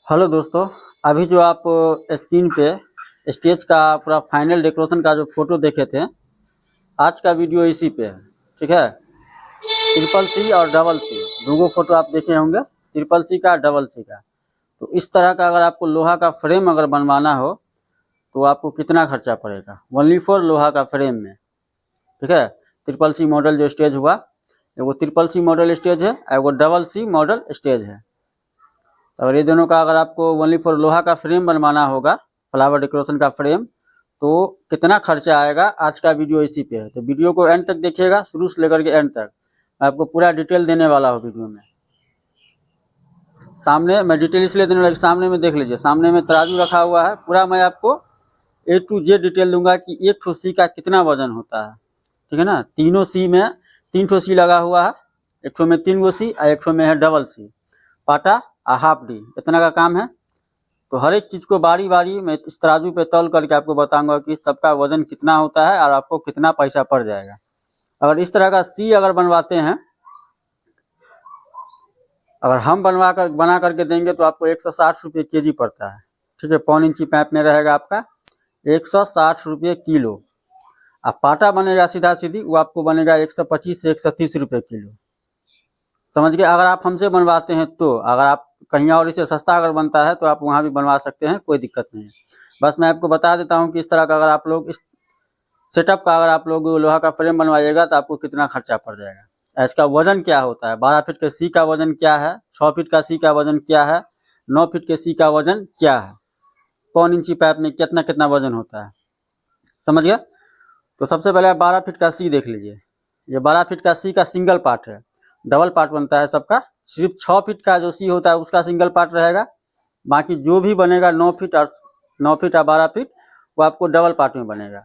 Hello दोस्तों, अभी जो आप स्क्रीन पे स्टेज का पूरा फाइनल डेकोरेशन का जो फोटो देखे थे, आज का वीडियो इसी पे है। ठीक है, ट्रिपल सी और डबल सी दोनों फोटो आप देखे होंगे, ट्रिपल सी का डबल सी का। तो इस तरह का अगर आपको लोहा का फ्रेम अगर बनवाना हो तो आपको कितना खर्चा पड़ेगा ओनली फॉर लोहा का फ्रेम में। ठीक है, ट्रिपल सी मॉडल जो स्टेज हुआ, वो ट्रिपल सी मॉडल स्टेज है और वो डबल सी मॉडल स्टेज है। और ये दोनों का अगर आपको ओनली फॉर लोहा का फ्रेम बनवाना होगा, फ्लावर डेकोरेशन का फ्रेम, तो कितना खर्चा आएगा, आज का वीडियो इसी पे है। तो वीडियो को एंड तक देखिएगा, शुरू से लेकर के एंड तक आपको पूरा डिटेल देने वाला हूँ वीडियो में। सामने मैं डिटेल इसलिए देने लगा, सामने में देख लीजिए, सामने में तराजू रखा हुआ है। पूरा मैं आपको A to Z डिटेल दूंगा कि एक ठो सी का कितना वजन होता है। ठीक है ना, तीनों सी में 3 ठो सी लगा हुआ है, एक ठो में 3 गो सी और एक ठो में है डबल सी, पाटा और हाफ डी, इतना का काम है। तो हर एक चीज़ को बारी बारी मैं इस तराजू पे तौल करके आपको बताऊंगा कि सबका वजन कितना होता है और आपको कितना पैसा पड़ जाएगा। अगर इस तरह का सी अगर बनवाते हैं, अगर हम बना करके देंगे तो आपको 160 रुपये केजी पड़ता है। ठीक है, 1.5 इंची पैप में रहेगा आपका 160 रुपये किलो। अब पाटा बनेगा सीधा सीधी, वो आपको बनेगा 125 से 130 रुपये किलो। समझ गए। अगर आप हमसे बनवाते हैं तो, अगर आप कहीं और इसे सस्ता अगर बनता है तो आप वहाँ भी बनवा सकते हैं, कोई दिक्कत नहीं है। बस मैं आपको बता देता हूँ कि इस तरह का अगर आप लोग इस सेटअप का अगर आप लोग लोहा का फ्रेम बनवाइएगा तो आपको कितना खर्चा पड़ जाएगा। इसका वजन क्या होता है, 12 फीट के सी का वजन क्या है, 6 फीट का सी का वजन क्या है, 9 फीट के सी का वजन क्या है, 1.5 इंची पाइप में कितना कितना वजन होता है। समझ गए। तो सबसे पहले आप 12 फीट का सी देख लीजिए। ये 12 फीट का सी का सिंगल पार्ट है, डबल पार्ट बनता है सबका। सिर्फ 6 फीट का जो सी होता है उसका सिंगल पार्ट रहेगा, बाकी जो भी बनेगा 9 फीट और 12 फीट वो आपको डबल पार्ट में बनेगा।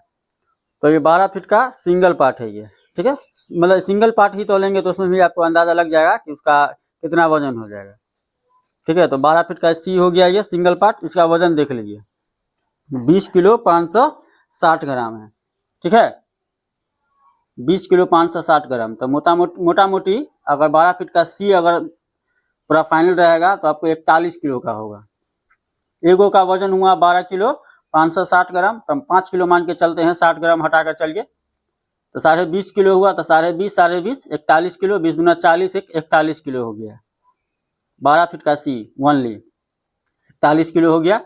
तो ये 12 फीट का सिंगल पार्ट है ये। ठीक है, मतलब सिंगल पार्ट ही तो लेंगे तो उसमें भी आपको अंदाज़ा लग जाएगा कि उसका कितना वजन हो जाएगा। ठीक है, तो 12 फीट का सी हो गया ये सिंगल पार्ट। इसका वजन देख लीजिए, 20 किलो 560 ग्राम है। ठीक है, 20 किलो 560 ग्राम। तो मोटा मोटी अगर 12 फीट का सी अगर पूरा फाइनल रहेगा तो आपको 41 किलो का होगा। एगो का वजन हुआ 12 किलो 560 ग्राम, तो हम 5 किलो मान के चलते हैं, 60 ग्राम हटा कर चलिए, तो 20.5 किलो हुआ। तो 20.5 41 किलो, 20 दूना 40, 41 किलो हो गया। 12 फीट का सी ओनली 41 किलो हो गया।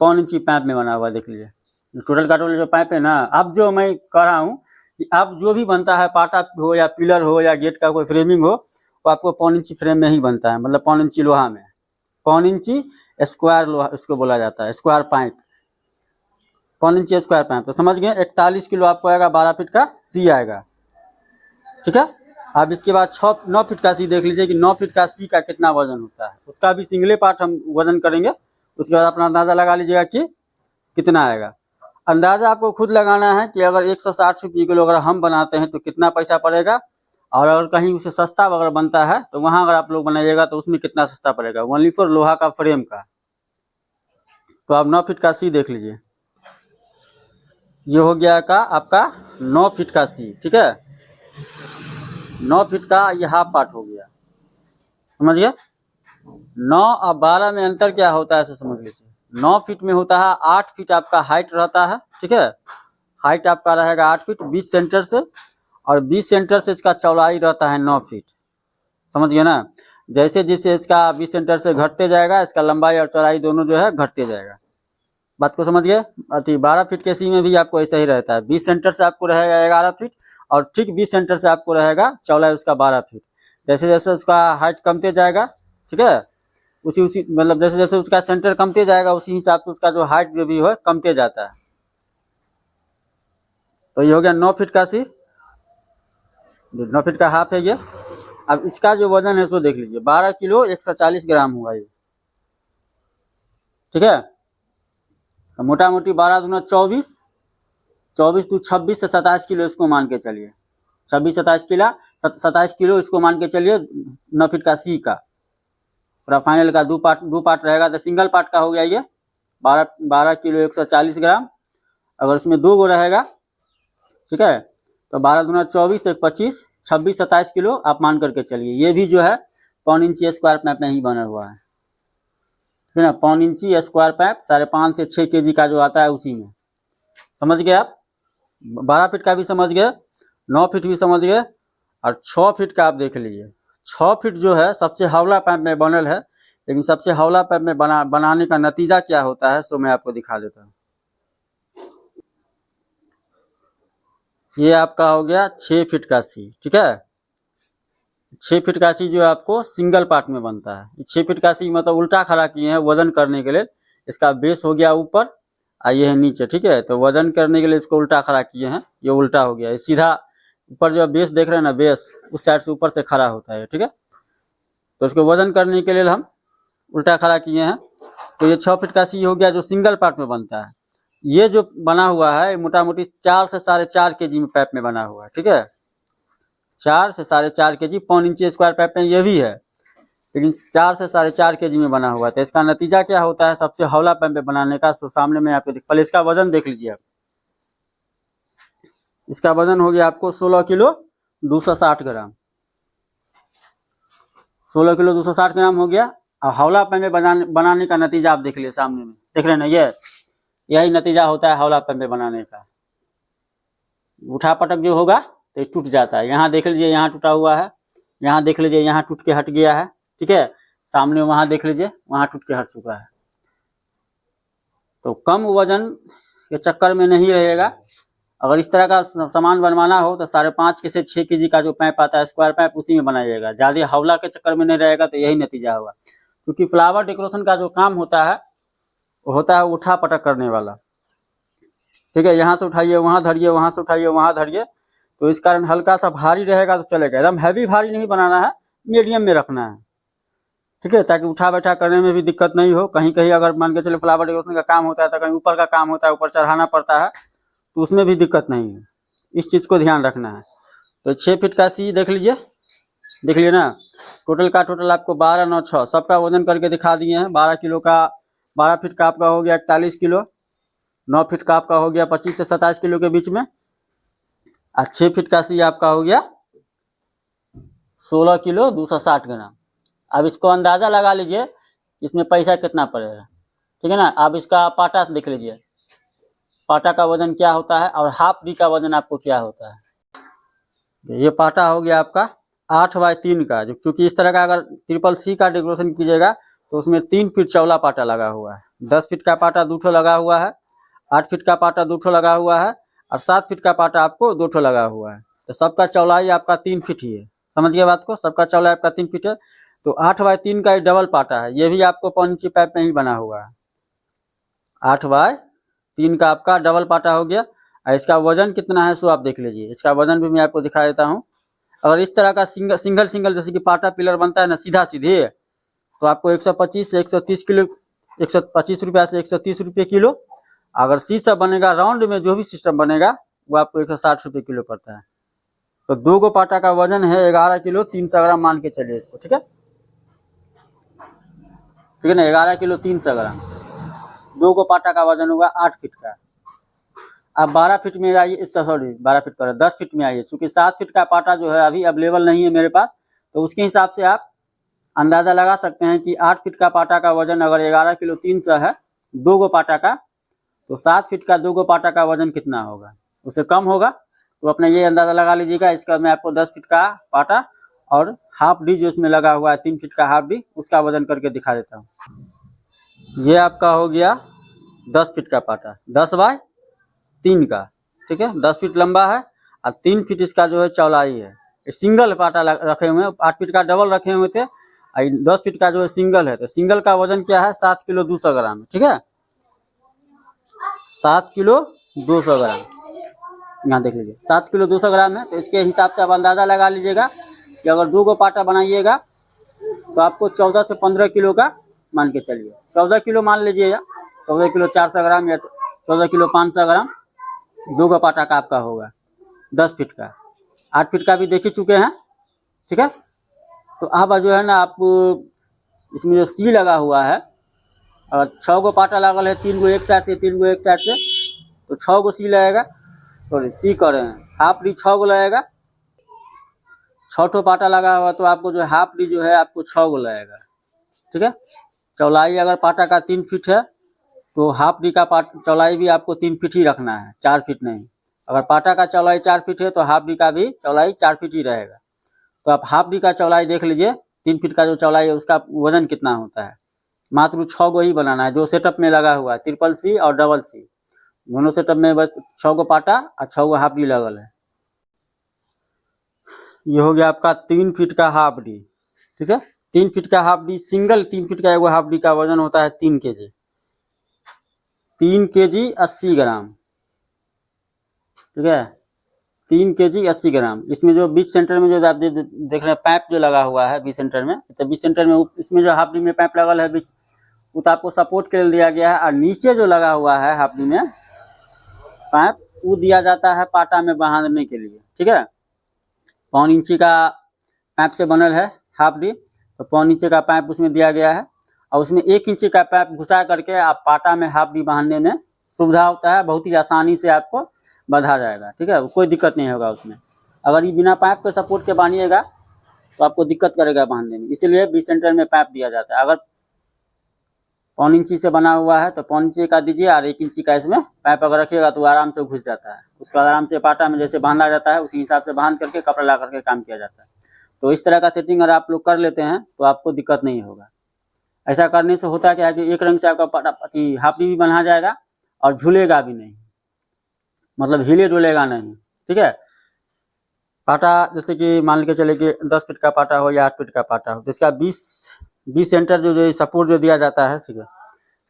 1.5 इंची पाइप में बना हुआ, देख लीजिए टोटल का टोटल जो पाइप है ना। अब जो मैं कह रहा हूँ कि अब जो भी बनता है, पाटा हो या पिलर हो या गेट का कोई फ्रेमिंग हो, वो आपको 1.5 इंची फ्रेम में ही बनता है, मतलब 1.5 इंची लोहा में। 1.5 इंची स्क्वायर लोहा इसको बोला जाता है, स्क्वायर पाइप, 1.5 इंची स्क्वायर पाइप। तो समझ गए, 41 किलो आपको आएगा, 12 फीट का सी आएगा। ठीक है, अब इसके बाद 9 फीट का सी देख लीजिए कि 9 फीट का सी का कितना वजन होता है। उसका भी सिंगले पार्ट हम वजन करेंगे, उसके बाद अपना अंदाज़ा लगा लीजिएगा कि कितना आएगा। अंदाज़ा आपको खुद लगाना है कि अगर 160 रुपये किलो अगर हम बनाते हैं तो कितना पैसा पड़ेगा, और अगर कहीं उससे सस्ता अगर बनता है तो वहाँ अगर आप लोग बनाइएगा तो उसमें कितना सस्ता पड़ेगा, ओनली फॉर लोहा का फ्रेम का। तो आप 9 फीट का सी देख लीजिए, ये हो गया का आपका 9 फीट का सी। ठीक है, 9 फीट का ये हाफ पार्ट हो गया। समझ गए। 9 और 12 में अंतर क्या होता है, समझ लीजिए। 9 फीट में होता है 8 फीट आपका हाइट रहता है। ठीक है, हाइट आपका रहेगा 8 फीट 20 सेंटर से, और 20 सेंटर से इसका चौड़ाई रहता है 9 फीट। समझ गए ना। जैसे जैसे इसका 20 सेंटर से घटते जाएगा, इसका लंबाई और चौड़ाई दोनों जो है घटते जाएगा। बात को समझ गए। अति 12 फीट के सी में भी आपको ऐसा ही रहता है, 20 सेंटर से आपको रहेगा 11 फीट, और ठीक 20 सेंटर से आपको रहेगा चौड़ाई उसका 12 फीट। जैसे जैसे उसका हाइट कमते जाएगा, ठीक है, उसी उसी मतलब जैसे जैसे उसका सेंटर कमते जाएगा उसी हिसाब से उसका जो हाइट जो भी हो कमते जाता है। तो ये हो गया 9 फीट का सी, 9 फीट का हाफ है ये। अब इसका जो वजन है सो देख लीजिए, 12 किलो 140 ग्राम हुआ ये। ठीक है, तो मोटा मोटी 12 दूना 24, 24 दू 26 से 27 किलो इसको मान के चलिए, 27 किलो इसको मान के चलिए। 9 फीट का सी का पूरा फाइनल का दो पार्ट रहेगा, तो सिंगल पार्ट का हो गया ये 12 किलो 140 ग्राम। अगर उसमें 2 गो रहेगा, ठीक है, तो 12 दूना 24, 1 25, 26 27 किलो आप मान करके चलिए। ये भी जो है 1.5 इंची स्क्वायर पाइप में ही बना हुआ है। फिर ना 1 इंची स्क्वायर पाइप 5.5 से 6 kg का जो आता है उसी में, समझ गए आप। 12 फीट का भी समझ गए, 9 फीट भी समझ गए, और 6 फीट का आप देख लीजिए। 6 फीट जो है सबसे हौला पाइप में बनल है, लेकिन सबसे हौला पाइप में बनाने का नतीजा क्या होता है सो मैं आपको दिखा देता हूँ। ये आपका हो गया 6 फीट का सी, ठीक है। 6 फीट का सी जो आपको सिंगल पार्ट में बनता है। 6 फीट का सी मतलब उल्टा खड़ा किए हैं वजन करने के लिए। इसका बेस हो गया ऊपर और ये है नीचे, ठीक है। तो वजन करने के लिए इसको उल्टा खड़ा किए हैं, ये उल्टा हो गया। ये सीधा ऊपर जो बेस देख रहे हैं ना, बेस उस साइड से ऊपर से खड़ा होता है, ठीक है। तो इसको वजन करने के लिए हम उल्टा खड़ा किए हैं। तो ये 6 फीट का सी हो गया जो सिंगल पार्ट में बनता है। ये जो बना हुआ है मोटा मोटी 4 से 4.5 kg में पाइप में बना हुआ है, ठीक है। 4 से 4.5 kg, 1 इंची स्क्वायर पाइप में ये भी है, लेकिन 4 से 4.5 kg में बना हुआ है। तो इसका नतीजा क्या होता है सबसे हौला पाइप में बनाने का, सो सामने में आपको पहले इसका वजन देख लीजिए आप। इसका वजन हो गया आपको 16 किलो 260 ग्राम। 16 किलो 260 ग्राम हो गया। और हौला पाइप में बनाने का नतीजा आप देख लिए सामने में, देख रहे हैं ना, यही नतीजा होता है हौला पाइप में बनाने का। उठा पटक जो होगा तो टूट जाता है। यहाँ देख लीजिए, यहाँ टूटा हुआ है, यहाँ देख लीजिए, यहाँ टूट के हट गया है, ठीक है। सामने वहाँ देख लीजिए, वहाँ टूट के हट चुका है। तो कम वजन के चक्कर में नहीं रहेगा। अगर इस तरह का सामान बनवाना हो तो 5.5 से 6 kg का जो पाइप आता है स्क्वायर पाइप, उसी में बनाइएगा। ज़्यादा हौला के चक्कर में नहीं रहेगा तो यही नतीजा होगा। क्योंकि फ्लावर डेकोरेशन का जो काम होता है वो होता है उठा पटक करने वाला, ठीक है। यहाँ से उठाइए वहाँ धरिए, वहाँ से उठाइए वहाँ धरिए। तो इस कारण हल्का सा भारी रहेगा तो चलेगा, एकदम हैवी भारी नहीं बनाना है, मीडियम में रखना है, ठीक है। ताकि उठा बैठा करने में भी दिक्कत नहीं हो। कहीं कहीं अगर मान के चले फ्लावर डेकोरेशन का काम होता है तो कहीं ऊपर का काम होता है, ऊपर चढ़ाना पड़ता है, तो उसमें भी दिक्कत नहीं है। इस चीज़ को ध्यान रखना है। तो 6 फीट का सी देख लीजिए, देख लिए ना। टोटल का टोटल आपको 12, 9, 6 सबका वजन करके दिखा दिए हैं। 12 किलो का, 12 फीट का आपका हो गया 41 किलो, 9 फीट का आपका हो गया 25 से 27 किलो के बीच में, और 6 फीट का सी आपका हो गया 16 किलो 260 ग्राम। अब इसको अंदाज़ा लगा लीजिए इसमें पैसा कितना पड़ेगा, ठीक है ना। अब इसका पाटा देख लीजिए, पाटा का वजन क्या होता है और हाफ डी का वजन आपको क्या होता है। ये पाटा हो गया आपका 8x3 का, जो क्योंकि इस तरह का अगर ट्रिपल सी का डेकोरेशन कीजिएगा तो उसमें 3 फीट चौड़ा पाटा लगा हुआ है। 10 फीट का पाटा 2 ठो लगा हुआ है, 8 फीट का पाटा 2 ठो लगा हुआ है, और 7 फीट का पाटा आपको 2 ठो लगा हुआ है। तो सबका चौड़ाई आपका 3 फीट ही है, समझ गए बात को। सबका चौड़ाई आपका 3 फीट है। तो 8x3 का ये डबल पाटा है, ये भी आपको 1 इंची पाइप में ही बना हुआ है। 8x3 का आपका डबल पाटा हो गया। और इसका वजन कितना है सो आप देख लीजिए। इसका वजन भी मैं आपको दिखा देता हूँ। अगर इस तरह का सिंगल जैसे कि पाटा पिलर बनता है ना सीधा सीधे, तो आपको 125 से 130 किलो, 125 रुपया से 130 रुपये किलो। अगर सी सब बनेगा राउंड में, जो भी सिस्टम बनेगा वो आपको 160 रुपये किलो पड़ता है। तो 2 गो पाटा का वजन है 11 किलो 300 ग्राम मान के चलिए इसको, ठीक है, ठीक है ना। 11 किलो 300 ग्राम, 2 गो पाटा का वजन होगा 8 फीट का। अब 12 फीट में आइए, सॉरी 12 फीट का 10 फीट में आइए। चूँकि 7 फीट का पाटा जो है अभी अवेलेबल नहीं है मेरे पास, तो उसके हिसाब से आप अंदाज़ा लगा सकते हैं कि 8 फीट का पाटा का वजन अगर 11 किलो 300 है 2 गो पाटा का, तो 7 फीट का 2 गो पाटा का वजन कितना होगा, उससे कम होगा। तो अपना ये अंदाज़ा लगा लीजिएगा। इसका मैं आपको 10 फीट का पाटा और हाफ डी जो इसमें लगा हुआ है 3 फीट का हाफ डी, उसका वजन करके दिखा देता हूँ। ये आपका हो गया 10 फीट का पाटा, 10x3 का, ठीक है। 10 फीट लंबा है और 3 फीट इसका जो है चौड़ाई है। ये सिंगल पाटा रखे हुए हैं, 8 फीट का डबल रखे हुए थे, 10 फीट का जो है सिंगल है। तो सिंगल का वजन क्या है 7 किलो 200 ग्राम, ठीक है, 7 किलो 200 ग्राम। यहाँ देख लीजिए 7 किलो 200 ग्राम है। तो इसके हिसाब से आप अंदाज़ा लगा लीजिएगा कि अगर 2 गो पाटा बनाइएगा तो आपको 14 से 15 किलो का मान के चलिए, 14 किलो मान लीजिएगा, 14 किलो 400 ग्राम या 14 किलो 500 ग्राम 2 गो पाटा का आपका होगा 10 फीट का। 8 फीट का भी देख ही चुके हैं, ठीक है। तो अब जो है ना, आप इसमें जो सी लगा हुआ है, और 6 गो पाटा लागल है, 3 गो एक साइड से 3 गो एक साइड से, तो 6 गो सी लगेगा। सॉरी सी कर रहे हैं, हाफ डी 6 गो लगेगा। 6 ठो पाटा लगा हुआ तो आपको जो हाफ डी जो है आपको 6 गो लगेगा, ठीक है। चौड़ाई अगर पाटा का 3 फीट है तो हाफ डी का चौड़ाई भी आपको 3 फीट ही रखना है, 4 फीट नहीं। अगर पाटा का चौड़ाई 4 फीट है तो हाफ डी का भी चौड़ाई 4 फीट ही रहेगा। तो आप हाफ डी का चौड़ाई देख लीजिए, 3 फीट का जो चौड़ाई है उसका वजन कितना होता है। मात्र 6 गो ही बनाना है जो सेटअप में लगा हुआ है, ट्रिपल सी और डबल सी दोनों सेटअप में बस 6 गो पाटा और 6 गो हाफ डी लगल है। ये हो गया आपका 3 फीट का हाफ डी, ठीक है। 3 फीट का हाफ डी, सिंगल 3 फीट का एगो हाफ डी का वजन होता है 3 केजी, 3 केजी 80 ग्राम, ठीक है। 3 केजी 80 ग्राम। इसमें जो बीच सेंटर में जो आप देख रहे हैं पाइप जो लगा हुआ है बीच सेंटर में, तो बीच सेंटर में इसमें जो हाफ डी में पाइप लगल है बीच, वो तो आपको सपोर्ट के लिए दिया गया है। और नीचे जो लगा हुआ है हाफ डी में पाइप, वो दिया जाता है पाटा में बांधने के लिए, ठीक है। 5 इंची का पाइप से बनल है हाफ डी, तो 5 इंची का पाइप उसमें दिया गया है और उसमें 1 इंची का पाइप घुसा करके आप पाटा में हाफ डी बांधने में सुविधा होता है, बहुत ही आसानी से आपको बंधा जाएगा, ठीक है। कोई दिक्कत नहीं होगा उसमें। अगर ये बिना पाइप के सपोर्ट के बांधिएगा तो आपको दिक्कत करेगा बांधने में, इसीलिए बीच सेंटर में पाइप दिया जाता है। अगर 5 इंची से बना हुआ है तो 5 इंची का दीजिए और 1 इंची का इसमें पाइप अगर रखिएगा तो आराम से घुस जाता है। उसका आराम से पाटा में जैसे बांधा जाता है उसी हिसाब से बांध करके कपड़ा ला करके काम किया जाता है। तो इस तरह का सेटिंग अगर आप लोग कर लेते हैं तो आपको दिक्कत नहीं होगा। ऐसा करने से होता क्या है कि एक रंग से आपका पाटा हाफ डी भी बना जाएगा और झूलेगा भी नहीं, मतलब हिले डुलेगा नहीं, ठीक है। पाटा जैसे कि मान के चले कि 10 फीट का पाटा हो या 8 फीट का पाटा हो, तो इसका 20 सेंटर जो सपोर्ट जो दिया जाता है, ठीक है,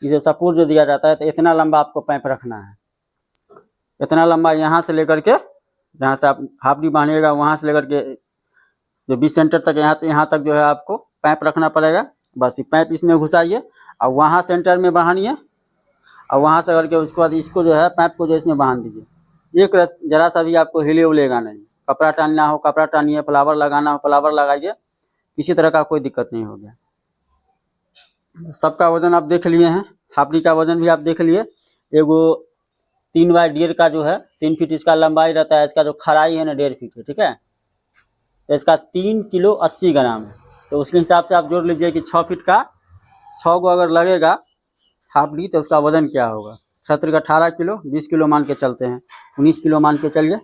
ये सपोर्ट जो दिया जाता है, तो इतना लंबा आपको पाइप रखना है। इतना लंबा यहाँ से लेकर के, जहाँ से आप हाफ डी बांधिएगा वहाँ से लेकर के जो 20 सेंटर तक यहाँ तक जो है आपको पाइप रखना पड़ेगा। बस ये पाइप इसमें घुसाइए और वहाँ सेंटर में बांधिए और वहाँ से करके उसके बाद इसको जो है पाइप को जो इसमें बांध दीजिए। एक जरा सा भी आपको हिले उलेगा नहीं। कपड़ा टानना हो कपड़ा टानिए, फ्लावर लगाना हो फ्लावर लगाइए, किसी तरह का कोई दिक्कत नहीं हो गया। सबका वजन आप देख लिए हैं, हाफ डी का वजन भी आप देख लिए। एगो 3 बाई 1.5 का जो है 3 फीट इसका लंबाई रहता है, इसका जो खराई है ना 1.5 फीट है, ठीक है। तो इसका 3 किलो 80 ग्राम है, तो उसके हिसाब से आप जोड़ लीजिए कि 6 फीट का 6 गो अगर लगेगा हाफ डी तो उसका वजन क्या होगा। 6 का 18 किलो, 20 किलो मान के चलते हैं, 19 किलो मान के चलिए।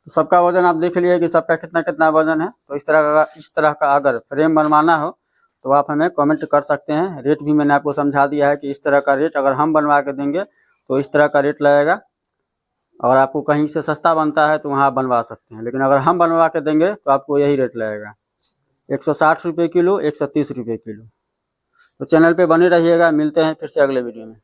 तो सबका वजन आप देख लिए कि सबका कितना कितना वजन है। तो इस तरह का अगर फ्रेम बनवाना हो तो आप हमें कमेंट कर सकते हैं। रेट भी मैंने आपको समझा दिया है कि इस तरह का रेट अगर हम बनवा के देंगे तो इस तरह का रेट लगेगा। और आपको कहीं से सस्ता बनता है तो वहाँ बनवा सकते हैं, लेकिन अगर हम बनवा के देंगे तो आपको यही रेट लगेगा, 160 रुपये किलो, 130 रुपये किलो। तो चैनल पे बने रहिएगा, मिलते हैं फिर से अगले वीडियो में।